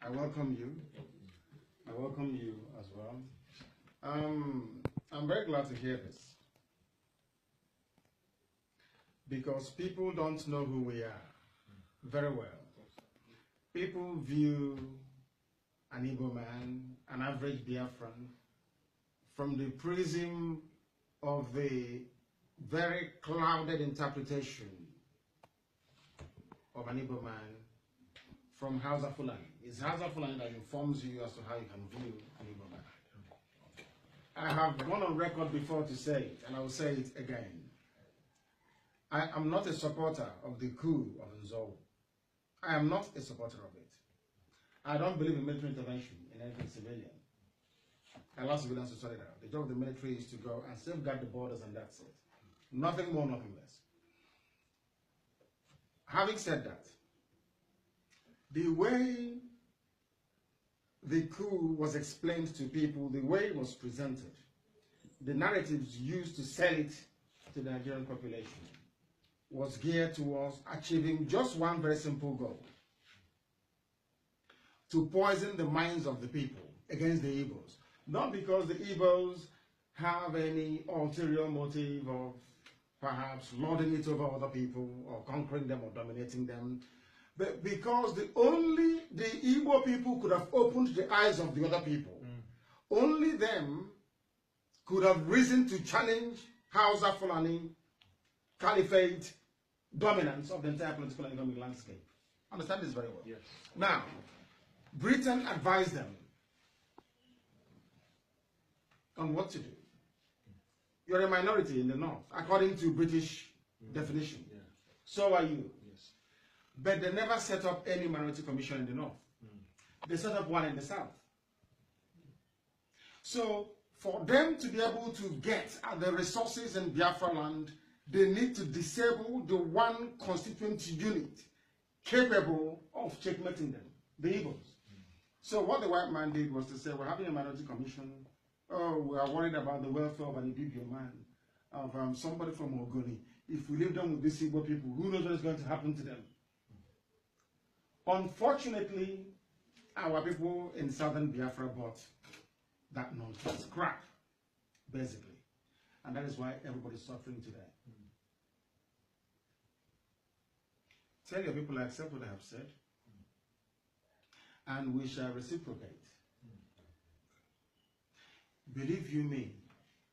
I welcome you. I welcome you as well. I'm very glad to hear this, because people don't know who we are very well. People view an Igbo man, an average Biafran, from the prism of the very clouded interpretation of an Igbo man from Hausa Fulani. It's Hausa Fulani that informs you as to how you can view an Igbo man. I have gone on record before to say it, and I will say it again. I am not a supporter of the coup of Nzou. I am not a supporter of it. I don't believe in military intervention in anything civilian. I allow civilians to sort it out. The job of the military is to go and safeguard the borders, and that's it. Nothing more, nothing less. Having said that, the way the coup was explained to people, the way it was presented, the narratives used to sell it to the Nigerian population was geared towards achieving just one very simple goal: to poison the minds of the people against the Igbos. Not because the Igbos have any ulterior motive of perhaps lording it over other people or conquering them or dominating them, but because the Igbo people could have opened the eyes of the other people. Only them could have risen to challenge Hausa Fulani caliphate dominance of the entire political and economic landscape. Understand this very well. Yes. Now, Britain advised them on what to do. You're a minority in the north, according to British definition. Yeah. So are you. Yes. But they never set up any minority commission in the north. They set up one in the south. So, for them to be able to get at the resources in Biafra land, they need to disable the one constituent unit capable of checkmating them, the Igbos. So what the white man did was to say, we're having a minority commission. Oh, we are worried about the welfare of an Ibibio man, of somebody from Ogoni. If we leave them with these Igbo people, who knows what is going to happen to them? Unfortunately, our people in southern Biafra bought that nonsense crap, basically. And that is why everybody is suffering today. Tell your people I accept what I have said, and we shall reciprocate. Believe you me,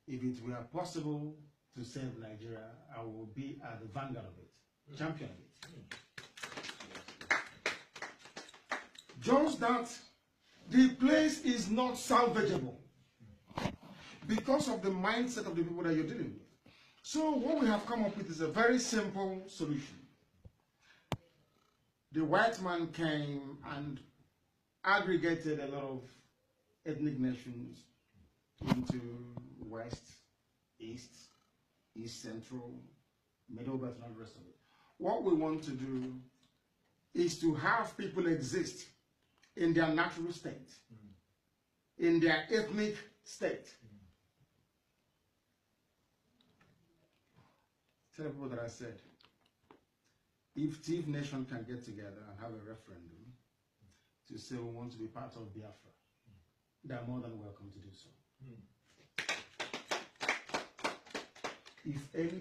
if it were possible to save Nigeria, I will be at the vanguard of it, champion of it. Just that the place is not salvageable because of the mindset of the people that you're dealing with. So what we have come up with is a very simple solution. The white man came and aggregated a lot of ethnic nations into West, East, East Central, Middle Belt, and all the rest of it. What we want to do is to have people exist in their natural state, in their ethnic state. Tell the people that I said, if Thief Nation can get together and have a referendum to say we want to be part of Biafra, they are more than welcome to do so. If any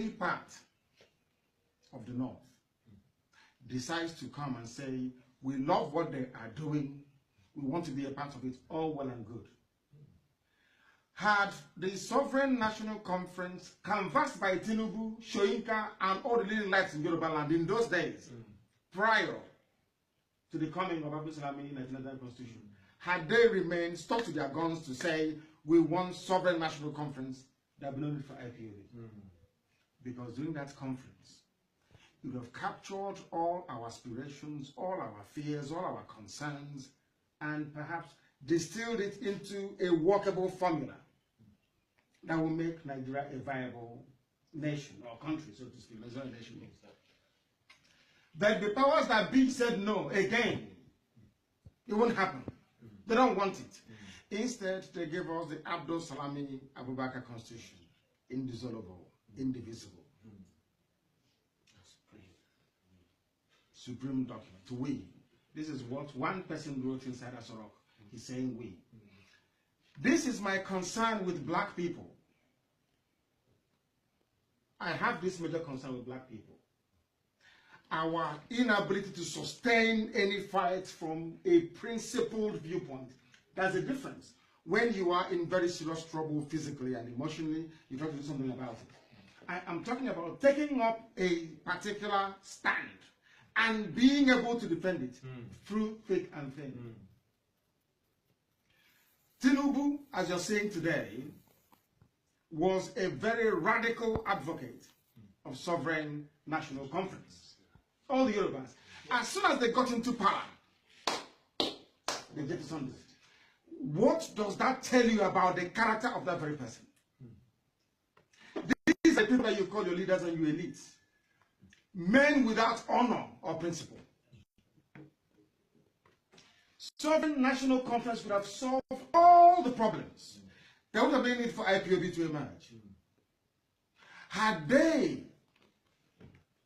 part of the North decides to come and say, we love what they are doing, we want to be a part of it, all well and good. Had the Sovereign National Conference, canvassed by Tinubu, Shoinka, and all the leading lights in Yoruba land in those days, prior to the coming of Abu Salami in the 1999 Constitution, had they remained, stuck to their guns to say, we want Sovereign National Conference, there would be no need for IPOB. Because during that conference, it would have captured all our aspirations, all our fears, all our concerns, and perhaps distilled it into a workable formula that will make Nigeria a viable nation or country, so to speak. Nigeria nation. But the powers that be said no again. It won't happen. They don't want it. Instead, they gave us the Abdul Salami Abubakar Constitution, indissoluble, indivisible. supreme document, we. This is what one person wrote inside Asorok. He's saying we. This is my concern with black people. I have this major concern with black people. Our inability to sustain any fight from a principled viewpoint. There's a difference. When you are in very serious trouble physically and emotionally, you try to do something about it. I'm talking about taking up a particular stand and being able to defend it through thick and thin. Tinubu, as you're saying today, was a very radical advocate of sovereign national conference. All the Yorubas. As soon as they got into power, they jettisoned it. What does that tell you about the character of that very person? These are the people that you call your leaders and your elites. Men without honor or principle. Sovereign national conference would have solved all the problems. There would have been need for IPOB to emerge. Had they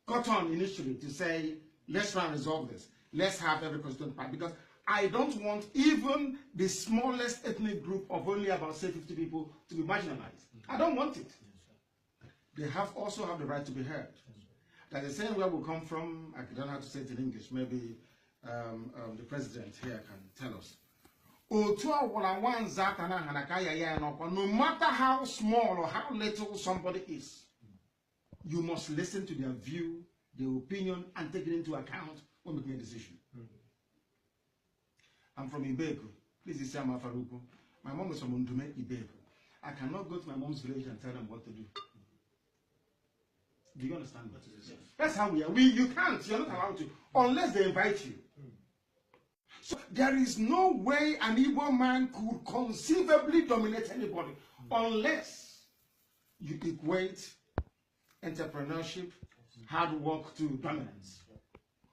got on initially to say, let's try and resolve this. Let's have every constituent party. Because I don't want even the smallest ethnic group of only about, say, 50 people to be marginalized. I don't want it. They also have the right to be heard. There's a saying where we come from. I don't know how to say it in English. Maybe the president here can tell us. No matter how small or how little somebody is, you must listen to their view, their opinion, and take it into account when making a decision. I'm from Ibeku. Please say I'm Faruku. My mom is from Undume, Ibeku. I cannot go to my mom's village and tell them what to do. Do you understand what it is? That's how we are. You can't. You're not allowed to unless they invite you. So there is no way an Igbo man could conceivably dominate anybody unless you equate entrepreneurship, hard work to dominance.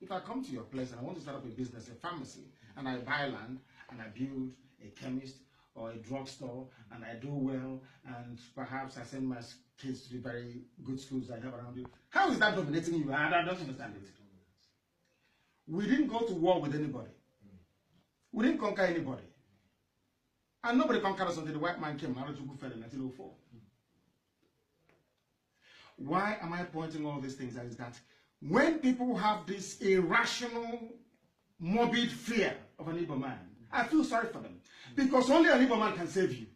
If I come to your place and I want to start up a business, a pharmacy, and I buy land and I build a chemist or a drugstore and I do well and perhaps I send my kids to the very good schools I have around you, how is that dominating you? I don't understand it. We didn't go to war with anybody. We didn't conquer anybody. And nobody conquered us until the white man came in 1904. Why am I pointing all these things out? Is that when people have this irrational, morbid fear of an Igbo man, I feel sorry for them. Because only an Igbo man can save you.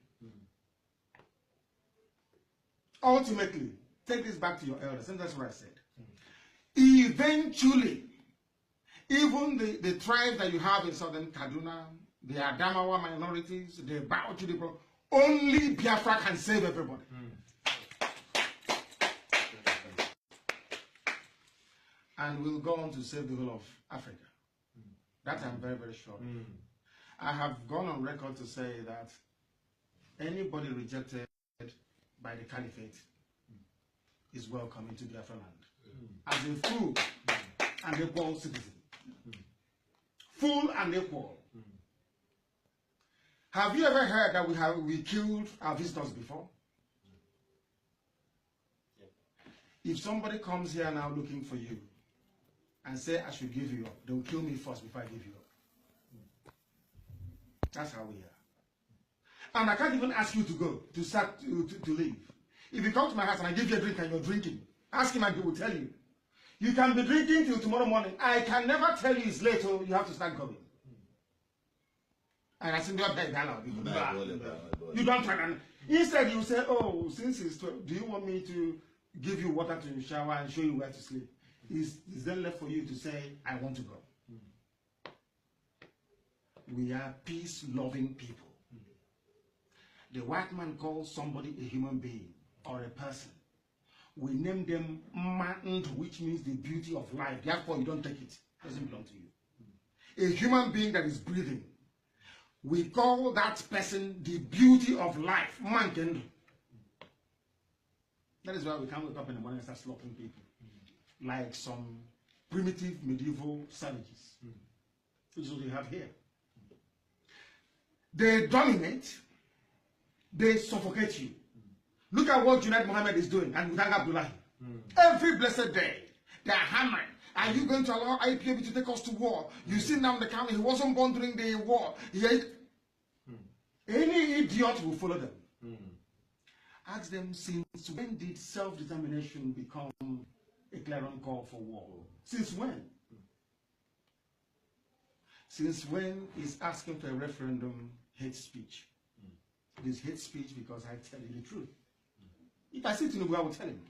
Ultimately, take this back to your elders, and that's what I said. Eventually, even the tribes that you have in southern Kaduna, the Adamawa minorities, they bow to the problem. Only Biafra can save everybody. And we'll go on to save the whole of Africa. That I'm very, very sure. I have gone on record to say that anybody rejected by the caliphate is welcome into Biafra land. As a full and equal citizen. Full and equal. Have you ever heard that we killed our visitors before? If somebody comes here now looking for you and say I should give you up, they'll kill me first before I give you up. That's how we are. And I can't even ask you to go, to leave. If you come to my house and I give you a drink and you're drinking, ask him and he will tell you. You can be drinking till tomorrow morning. I can never tell you it's late, or you have to start going. And I said, you don't try to. Instead, you say, oh, since it's 12, do you want me to give you water to shower and show you where to sleep? It's then left for you to say, I want to go. We are peace-loving people. The white man calls somebody a human being or a person. We name them Mand, which means the beauty of life. Therefore, you don't take it. It doesn't belong to you. A human being that is breathing. We call that person the beauty of life. Man. That is why we can't wake up in the morning and start slaughtering people. Like some primitive medieval savages. Which is what we have here. They dominate. They suffocate you. Look at what Junaid Mohammed is doing and Udang Abdullahi. Every blessed day, they are hammering Are you going to allow IPOB to take us to war? You see Nnamdi Kanu, he wasn't born during the war. Any idiot will follow them. Ask them, since when did self-determination become a clarion call for war? Since when? Since when is asking for a referendum hate speech? It is hate speech because I tell you the truth. If I sit in Tinubu, I will tell him.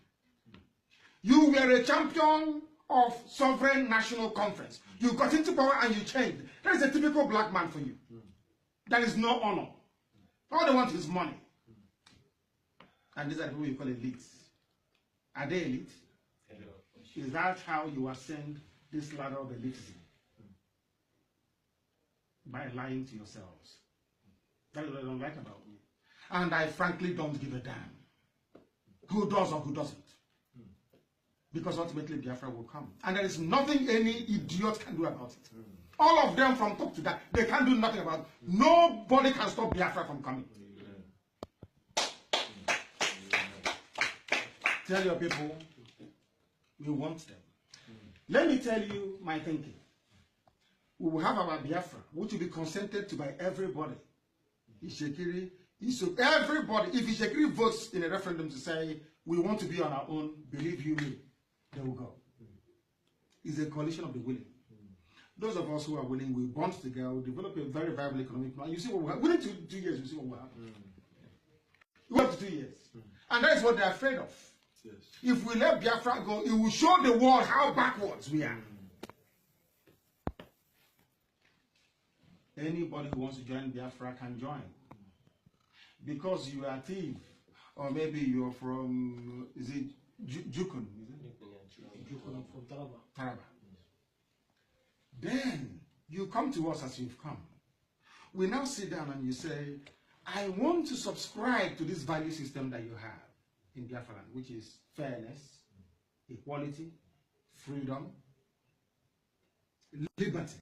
You were a champion of sovereign national conference. You got into power and you changed. That is a typical black man for you. That is no honor. All they want is money. And these are the people you call elites. Are they elite? Is that how you ascend this ladder of elitism? By lying to yourselves. That is what I don't like about me. And I frankly don't give a damn who does or who doesn't. Because ultimately Biafra will come. And there is nothing any idiot can do about it. All of them from top to down, they can't do nothing about it. Nobody can stop Biafra from coming. Tell your people, we want them. Let me tell you my thinking. We will have our Biafra, which will be consented to by everybody. Ishekiri, everybody. If Ishekiri votes in a referendum to say, we want to be on our own, believe you me, they will go. It's a coalition of the willing. Those of us who are willing, we bond together, we develop a very viable economic plan. You see what we have. Within 2 years, you see what will happen. We have 2 years. And that is what they're afraid of. Yes. If we let Biafra go, it will show the world how backwards we are. Anybody who wants to join Biafra can join. Because you are a thief. Or maybe you're from, is it Jukun? Jukun from Taraba. Taraba. Then you come to us as you've come. We now sit down and you say, I want to subscribe to this value system that you have in Biafra land, which is fairness, equality, freedom, liberty.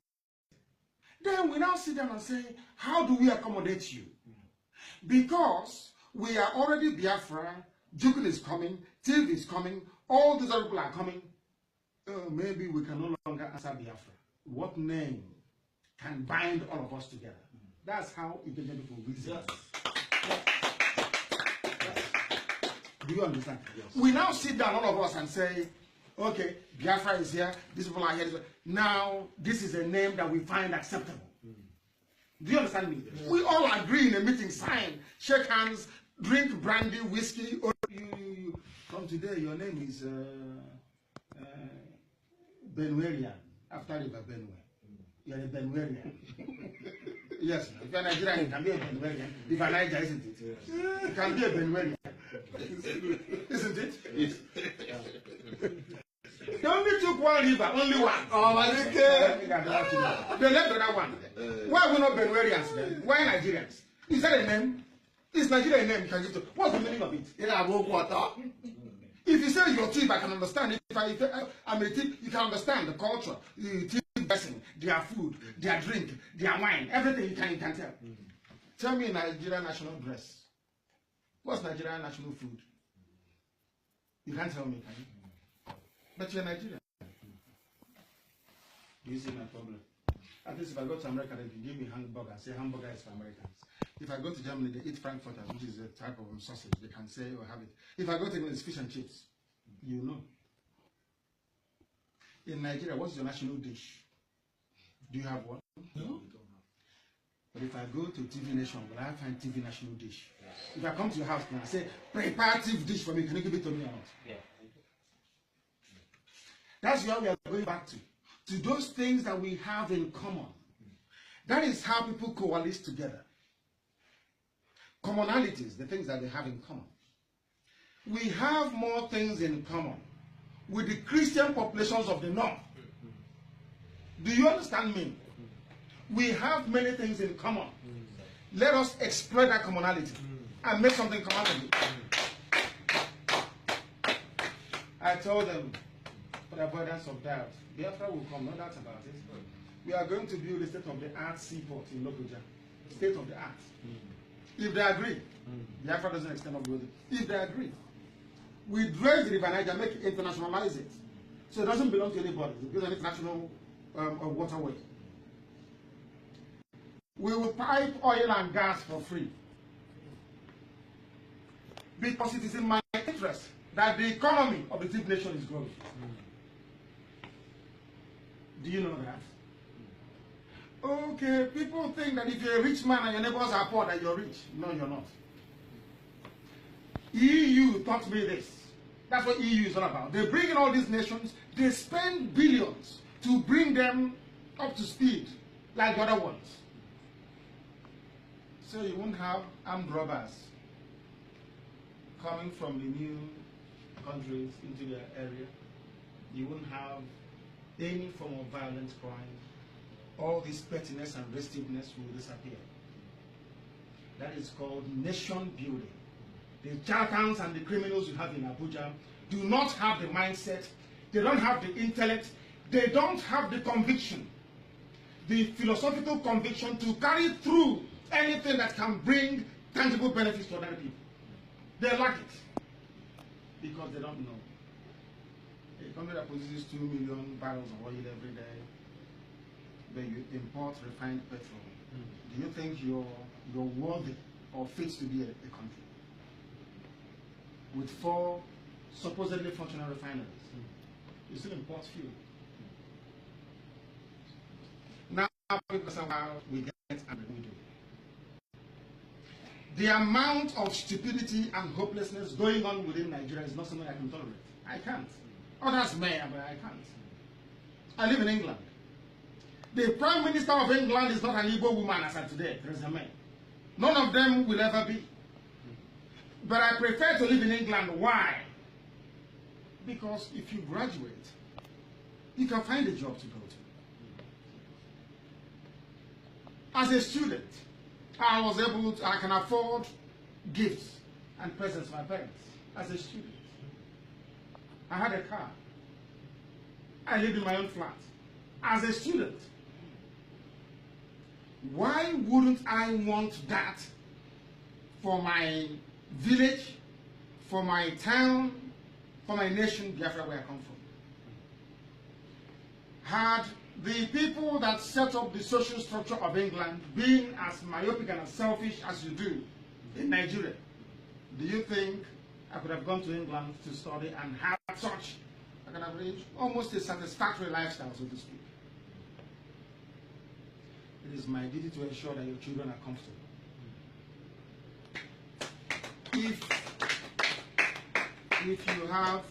Then we now sit down and say, how do we accommodate you? Because we are already Biafra, Jukun is coming, Tiv is coming, all these other people are coming. Maybe we can no longer answer Biafra. What name can bind all of us together? That's how intelligent people reason. Do you understand? Yes. We now sit down, all of us, and say, okay, Biafra is here, these people are here. Now, this is a name that we find acceptable. Do you understand me? Yes. We all agree in a meeting, sign, shake hands, drink brandy, whiskey. Or you from today, your name is Benwerian, after River Benue. You're a Benwerian. Yes, if you're Nigerian, you can be a Benwerian. If you're Niger, isn't it? Yes. You can be a Benwerian. Isn't it? Yes. They only took one river, only one. Oh, my God. They left the other one. Why are we not Benwerians then? Why Nigerians? Is that a name? Is Nigeria a name you can give to? What's the meaning of it? If you say you're thief, I can understand it. If I'm a thief, you can understand the culture, the thief person, their food, their drink, their wine, everything you can tell. Tell me Nigerian national dress. What's Nigerian national food? You can't tell me, can you? But you're Nigerian. Do you see my problem? At least if I go to America, they give me hamburger and say hamburger is for Americans. If I go to Germany, they eat frankfurter, which is a type of sausage. They can say or have it. If I go to England, it's fish and chips. You know. In Nigeria, what's your national dish? Do you have one? No. You don't have. But if I go to TV Nation, will I find TV national dish? Yes. If I come to your house and I say, prepare TV dish for me, can you give it to me or not? Yeah. That's where we are going back to those things that we have in common. That is how people coalesce together. Commonalities, the things that they have in common. We have more things in common with the Christian populations of the North. Do you understand me? We have many things in common. Let us exploit that commonality and make something come out of it. I told them, for the avoidance of doubt, Biafra will come, no doubt about it. We are going to build a state-of-the-art seaport in Lokoja. State-of-the-art. If they agree, Biafra doesn't extend up with it. If they agree, we dredge the River Niger, make it, internationalize it. So it doesn't belong to anybody. It belongs to an international waterway. We will pipe oil and gas for free. Because it is in my interest that the economy of the deep nation is growing. Do you know that? Okay, people think that if you're a rich man and your neighbors are poor, that you're rich. No, you're not. EU taught me this. That's what EU is all about. They bring in all these nations, they spend billions to bring them up to speed like the other ones. So you won't have armed robbers coming from the new countries into their area. You won't have any form of violent crime. All this pettiness and restiveness will disappear. That is called nation building. The charlatans and the criminals you have in Abuja do not have the mindset, they don't have the intellect, they don't have the conviction, the philosophical conviction to carry through anything that can bring tangible benefits to other people. They lack it because they don't know. A country that produces 2 million barrels of oil every day, but you import refined petrol. Do you think you're worthy or fit to be a country with 4 supposedly functional refineries? You still import fuel. Now because of how we get and we do. The amount of stupidity and hopelessness going on within Nigeria is not something I can tolerate. I can't. Others may, but I can't. I live in England. The Prime Minister of England is not an Igbo woman as of today, Theresa May. None of them will ever be. But I prefer to live in England. Why? Because if you graduate, you can find a job to go to. As a student, I can afford gifts and presents for my parents as a student. I had a car. I lived in my own flat as a student. Why wouldn't I want that for my village, for my town, for my nation, Biafra, where I come from? Had the people that set up the social structure of England been as myopic and as selfish as you do in Nigeria, do you think I could have gone to England to study and have such, I could have reached almost a satisfactory lifestyle, so to speak? It is my duty to ensure that your children are comfortable. If you have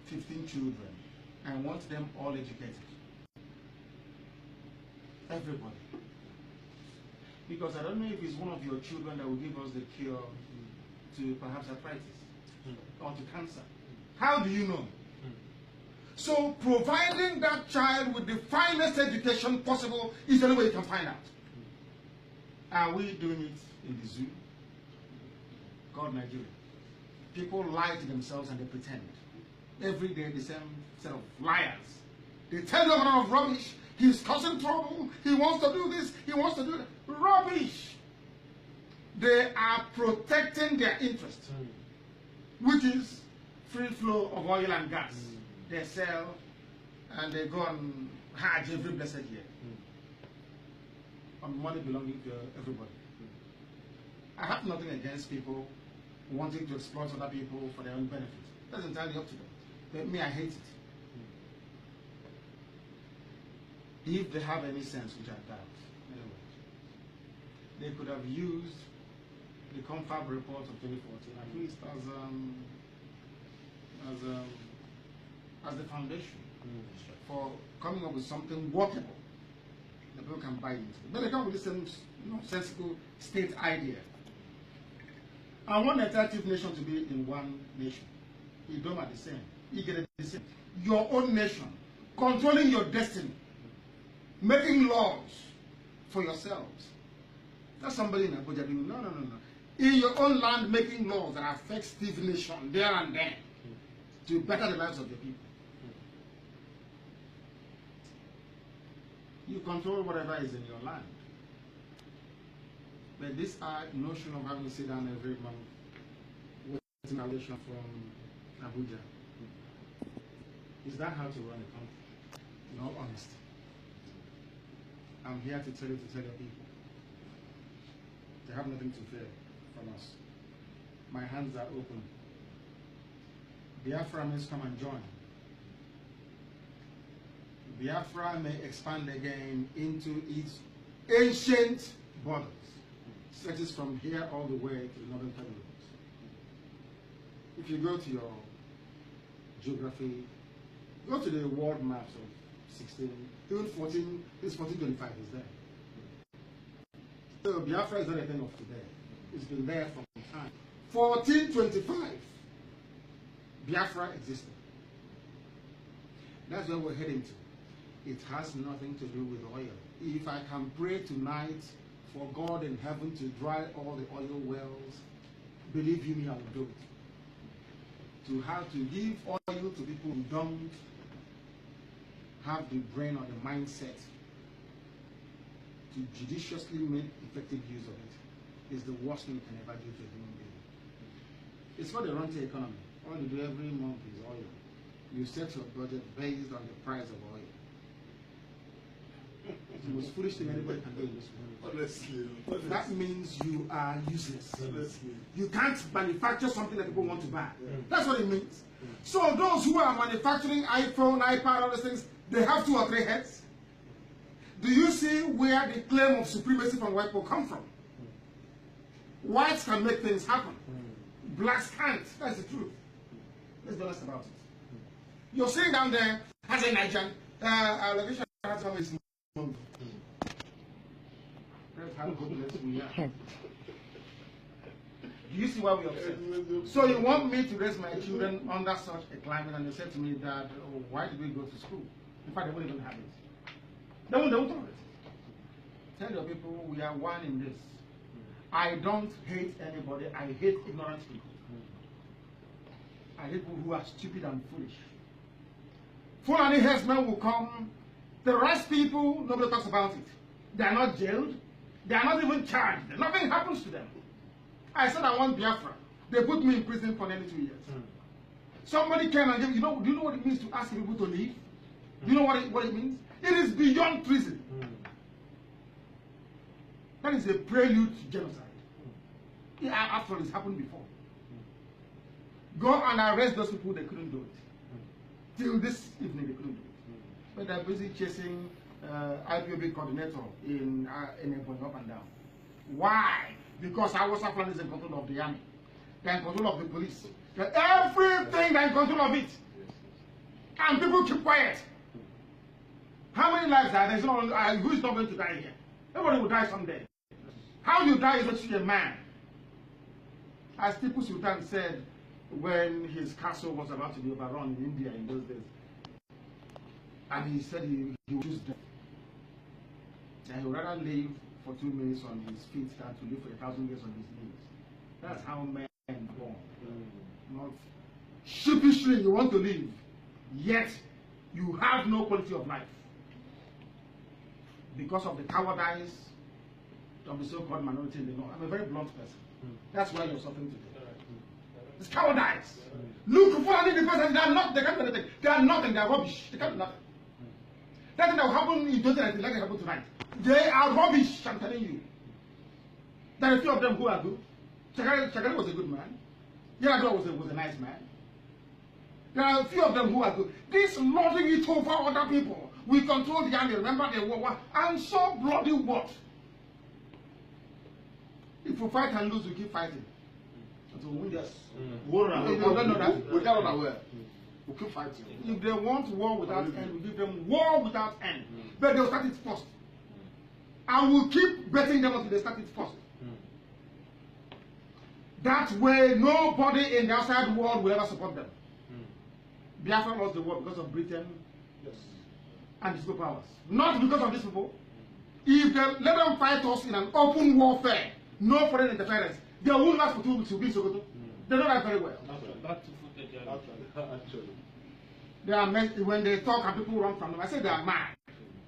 15 children and want them all educated, everybody, because I don't know if it's one of your children that will give us the cure to perhaps arthritis or to cancer. How do you know? So providing that child with the finest education possible is the only way you can find out. Are we doing it in the zoo? God, Nigeria. People lie to themselves and they pretend. Every day the same set of liars. They tell you a lot of rubbish. He's causing trouble. He wants to do this. He wants to do that. Rubbish. They are protecting their interests, which is free flow of oil and gas. They sell and they go on Hajj every blessed year on money belonging to everybody. I have nothing against people wanting to exploit other people for their own benefit. That's entirely up to them. But me, I hate it. If they have any sense, which I doubt, anyway, they could have used the Confab report of 2014 at least as the foundation for coming up with something workable that people can buy into. But they come with this sensible state idea. I want an attractive nation to be in one nation. You don't are the same. You get the same. Your own nation, controlling your destiny, making laws for yourselves. That's somebody in Abuja doing, no. In your own land, making laws that affect the nation there and then to better the lives of your people. You control whatever is in your land. But this notion of having to sit down every month with an allegation from Abuja, Is that how to run a country? In all honesty. I'm here to tell your people. They have nothing to fear from us. My hands are open. Biafra may come and join. Biafra may expand again into its ancient borders, stretches from here all the way to the northern territories. If you go to your geography, go to the world maps of 16, even 14, this 1425 is there. So Biafra is not a thing of today. It's been there from time. 1425, Biafra existed. That's where we're heading to. It has nothing to do with oil. If I can pray tonight for God in heaven to dry all the oil wells, believe you me, I will do it. To have to give oil to people who don't have the brain or the mindset to judiciously make effective use of it is the worst thing you can ever do to a human being. It's what they run the economy. All you do every month is oil. You set your budget based on the price of oil. It's the most foolish thing anybody can do in this world. Honestly. That means you are useless. Honestly. You can't manufacture something that people want to buy. Yeah. That's what it means. So those who are manufacturing iPhone, iPad, all those things, they have 2 or 3 heads. Do you see where the claim of supremacy from white people come from? Whites can make things happen. Blacks can't. That's the truth. Let's be honest about it. You're sitting down there as a Nigerian. That's how hopeless we are. Do you see why we're upset? So you want me to raise my children under such a climate, and they said to me that, oh, why did we go to school? In fact, they won't even have it. They won't have it. Tell your people we are one in this. I don't hate anybody. I hate ignorant people. I hate people who are stupid and foolish. Fulani herdsmen will come. The rest people, nobody talks about it. They are not jailed. They are not even charged. Nothing happens to them. I said I want Biafra. They put me in prison for nearly 2 years. Somebody came and gave, do you know what it means to ask people to leave? Do you know what it means? It is beyond treason. That is a prelude to genocide. Yeah, after all, it's happened before. Go and arrest those people, they couldn't do it. Till this evening, they couldn't do it. But they're busy chasing IPOB coordinator in Ebonyi up and down. Why? Because our Fulani is in control of the army. They're in control of the police. Everything, they're in control of it. And people keep quiet. How many lives are there? Who is not going to die here? Everybody will die someday. How you die is actually a man. As Tipu Sultan said when his castle was about to be overrun in India in those days. And he said he would choose death. And he would rather live for 2 minutes on his feet than to live for 1,000 years on his knees. That's how men are born. Not sheepishly you want to live, yet you have no quality of life. Because of the cowardice of the so-called minority in the north. I'm a very blunt person. That's why you're suffering today. It's cowardice. Look, Fulani, the person, they are not, they can't do anything. They are nothing, they are rubbish. They can't do nothing. That thing that will happen in 2019, like it happened tonight. They are rubbish, I'm telling you. There are a few of them who are good. Shagari was a good man. Yaradua was a nice man. There are a few of them who are good. This lording it over other people. We control the army, remember the war, and so bloody what? If we fight and lose, we keep fighting. Until we win. Yes. War around. They don't know that. We cannot aware. We keep fighting. If they want war without end, we give them war without end. But they'll start it first. And we'll keep betting them until they start it first. That way, nobody in the outside world will ever support them. Biafra lost the war because of Britain and the superpowers. Not because of these people. If they let them fight us in an open warfare, no foreign interference, they won't last for 2 weeks to be Sokoto. They know that very well. They are meant, when they talk and people run from them, I say they are mad.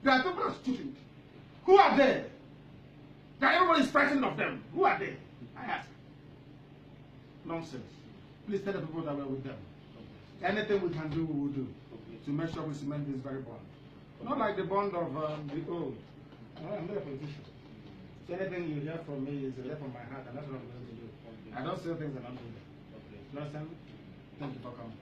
They are people who are stupid. Who are they? That everybody is frightened of them. Who are they? I ask. Nonsense. Please tell the people that we're with them. Anything we can do, we will do. to make sure we cement this very bond. Not like the bond of the old. I'm not a politician. So anything you hear from me is a left from my heart, and that's what I'm going to do. I don't say things that I'm doing. You understand? Thank you for coming.